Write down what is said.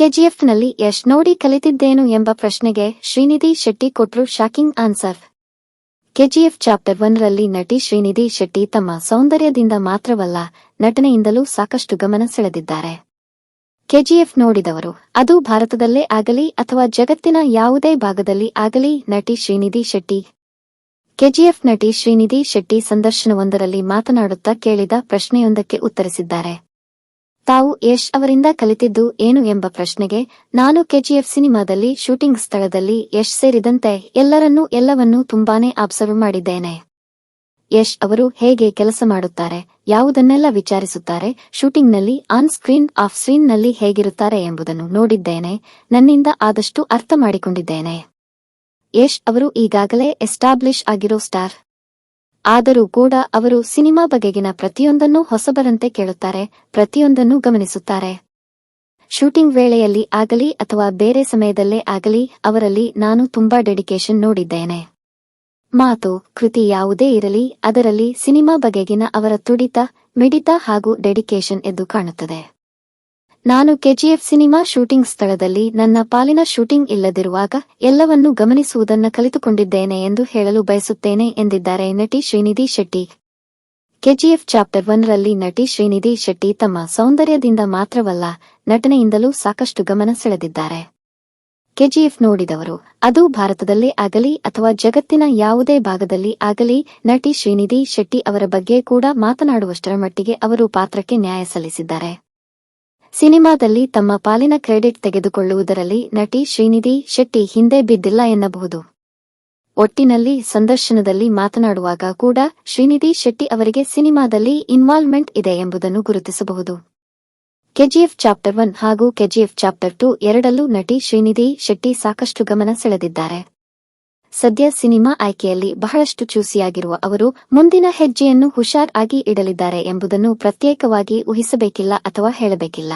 ಕೆಜಿಎಫ್ನಲ್ಲಿ ಯಶ್ ನೋಡಿ ಕಲಿತಿದ್ದೇನು ಎಂಬ ಪ್ರಶ್ನೆಗೆ ಶ್ರೀನಿಧಿ ಶೆಟ್ಟಿ ಕೊಟ್ರು ಶಾಕಿಂಗ್ ಆನ್ಸರ್. ಕೆಜಿಎಫ್ ಚಾಪ್ಟರ್ 1ರಲ್ಲಿ ನಟಿ ಶ್ರೀನಿಧಿ ಶೆಟ್ಟಿ ತಮ್ಮ ಸೌಂದರ್ಯದಿಂದ ಮಾತ್ರವಲ್ಲ, ನಟನೆಯಿಂದಲೂ ಸಾಕಷ್ಟು ಗಮನ ಸೆಳೆದಿದ್ದಾರೆ. ಕೆಜಿಎಫ್ ನೋಡಿದವರು, ಅದು ಭಾರತದಲ್ಲೇ ಆಗಲಿ ಅಥವಾ ಜಗತ್ತಿನ ಯಾವುದೇ ಭಾಗದಲ್ಲಿ ಆಗಲಿ, ನಟಿ ಶ್ರೀನಿಧಿ ಶೆಟ್ಟಿ. ಕೆಜಿಎಫ್ ನಟಿ ಶ್ರೀನಿಧಿ ಶೆಟ್ಟಿ ಸಂದರ್ಶನವೊಂದರಲ್ಲಿ ಮಾತನಾಡುತ್ತಾ ಕೇಳಿದ ಪ್ರಶ್ನೆಯೊಂದಕ್ಕೆ ಉತ್ತರಿಸಿದ್ದಾರೆ. ತಾವು ಯಶ್ ಅವರಿಂದ ಕಲಿತಿದ್ದು ಏನು ಎಂಬ ಪ್ರಶ್ನೆಗೆ, ನಾನು ಕೆಜಿಎಫ್ ಸಿನಿಮಾದಲ್ಲಿ ಶೂಟಿಂಗ್ ಸ್ಥಳದಲ್ಲಿ ಯಶ್ ಸೇರಿದಂತೆ ಎಲ್ಲವನ್ನೂ ತುಂಬಾನೇ ಅಬ್ಸರ್ವ್ ಮಾಡಿದ್ದೇನೆ. ಯಶ್ ಅವರು ಹೇಗೆ ಕೆಲಸ ಮಾಡುತ್ತಾರೆ, ಯಾವುದನ್ನೆಲ್ಲ ವಿಚಾರಿಸುತ್ತಾರೆ, ಶೂಟಿಂಗ್ನಲ್ಲಿ ಆನ್ ಸ್ಕ್ರೀನ್ ಆಫ್ ಸ್ಕ್ರೀನ್ನಲ್ಲಿ ಹೇಗಿರುತ್ತಾರೆ ಎಂಬುದನ್ನು ನೋಡಿದ್ದೇನೆ, ನನ್ನಿಂದ ಆದಷ್ಟು ಅರ್ಥ ಮಾಡಿಕೊಂಡಿದ್ದೇನೆ. ಯಶ್ ಅವರು ಈಗಾಗಲೇ ಎಸ್ಟಾಬ್ಲಿಷ್ ಆಗಿರೋ ಸ್ಟಾರ್. ಆದರೂ ಕೂಡ ಅವರು ಸಿನಿಮಾ ಬಗೆಗಿನ ಪ್ರತಿಯೊಂದನ್ನೂ ಹೊಸಬರಂತೆ ಕೇಳುತ್ತಾರೆ, ಪ್ರತಿಯೊಂದನ್ನೂ ಗಮನಿಸುತ್ತಾರೆ. ಶೂಟಿಂಗ್ ವೇಳೆಯಲ್ಲಿ ಆಗಲಿ ಅಥವಾ ಬೇರೆ ಸಮಯದಲ್ಲೇ ಆಗಲಿ ಅವರಲ್ಲಿ ನಾನು ತುಂಬಾ ಡೆಡಿಕೇಶನ್ ನೋಡಿದ್ದೇನೆ. ಮಾತು, ಕೃತಿ ಯಾವುದೇ ಇರಲಿ ಅದರಲ್ಲಿ ಸಿನಿಮಾ ಬಗೆಗಿನ ಅವರ ತುಡಿತ, ಮಿಡಿತ ಹಾಗೂ ಡೆಡಿಕೇಶನ್ ಎದ್ದು ಕಾಣುತ್ತದೆ. ನಾನು ಕೆಜಿಎಫ್ ಸಿನಿಮಾ ಶೂಟಿಂಗ್ ಸ್ಥಳದಲ್ಲಿ ನನ್ನ ಪಾಲಿನ ಶೂಟಿಂಗ್ ಇಲ್ಲದಿರುವಾಗ ಎಲ್ಲವನ್ನೂ ಗಮನಿಸುವುದನ್ನು ಕಲಿತುಕೊಂಡಿದ್ದೇನೆ ಎಂದು ಹೇಳಲು ಬಯಸುತ್ತೇನೆ ಎಂದಿದ್ದಾರೆ ನಟಿ ಶ್ರೀನಿಧಿ ಶೆಟ್ಟಿ. ಕೆಜಿಎಫ್ ಚಾಪ್ಟರ್ 1ರಲ್ಲಿ ನಟಿ ಶ್ರೀನಿಧಿ ಶೆಟ್ಟಿ ತಮ್ಮ ಸೌಂದರ್ಯದಿಂದ ಮಾತ್ರವಲ್ಲ, ನಟನೆಯಿಂದಲೂ ಸಾಕಷ್ಟು ಗಮನ ಸೆಳೆದಿದ್ದಾರೆ. ಕೆಜಿಎಫ್ ನೋಡಿದವರು, ಅದು ಭಾರತದಲ್ಲೇ ಆಗಲಿ ಅಥವಾ ಜಗತ್ತಿನ ಯಾವುದೇ ಭಾಗದಲ್ಲಿ ಆಗಲಿ, ನಟಿ ಶ್ರೀನಿಧಿ ಶೆಟ್ಟಿ ಅವರ ಬಗ್ಗೆ ಕೂಡ ಮಾತನಾಡುವಷ್ಟರ ಮಟ್ಟಿಗೆ ಅವರು ಪಾತ್ರಕ್ಕೆ ನ್ಯಾಯ ಸಲ್ಲಿಸಿದ್ದಾರೆ. ಸಿನಿಮಾದಲ್ಲಿ ತಮ್ಮ ಪಾಲಿನ ಕ್ರೆಡಿಟ್ ತೆಗೆದುಕೊಳ್ಳುವುದರಲ್ಲಿ ನಟಿ ಶ್ರೀನಿಧಿ ಶೆಟ್ಟಿ ಹಿಂದೆ ಬಿದ್ದಿಲ್ಲ ಎನ್ನಬಹುದು. ಒಟ್ಟಿನಲ್ಲಿ ಸಂದರ್ಶನದಲ್ಲಿ ಮಾತನಾಡುವಾಗ ಕೂಡ ಶ್ರೀನಿಧಿ ಶೆಟ್ಟಿ ಅವರಿಗೆ ಸಿನಿಮಾದಲ್ಲಿ ಇನ್ವಾಲ್ವ್ಮೆಂಟ್ ಇದೆ ಎಂಬುದನ್ನು ಗುರುತಿಸಬಹುದು. ಕೆಜಿಎಫ್ ಚಾಪ್ಟರ್ 1 ಹಾಗೂ ಕೆಜಿಎಫ್ ಚಾಪ್ಟರ್ 2 ಎರಡಲ್ಲೂ ನಟಿ ಶ್ರೀನಿಧಿ ಶೆಟ್ಟಿ ಸಾಕಷ್ಟು ಗಮನ ಸೆಳೆದಿದ್ದಾರೆ. ಸದ್ಯ ಸಿನಿಮಾ ಆಯ್ಕೆಯಲ್ಲಿ ಬಹಳಷ್ಟು ಚೂಸಿಯಾಗಿರುವ ಅವರು ಮುಂದಿನ ಹೆಜ್ಜೆಯನ್ನು ಹುಷಾರ್ ಆಗಿ ಇಡಲಿದ್ದಾರೆ ಎಂಬುದನ್ನು ಪ್ರತ್ಯೇಕವಾಗಿ ಊಹಿಸಬೇಕಿಲ್ಲ ಅಥವಾ ಹೇಳಬೇಕಿಲ್ಲ.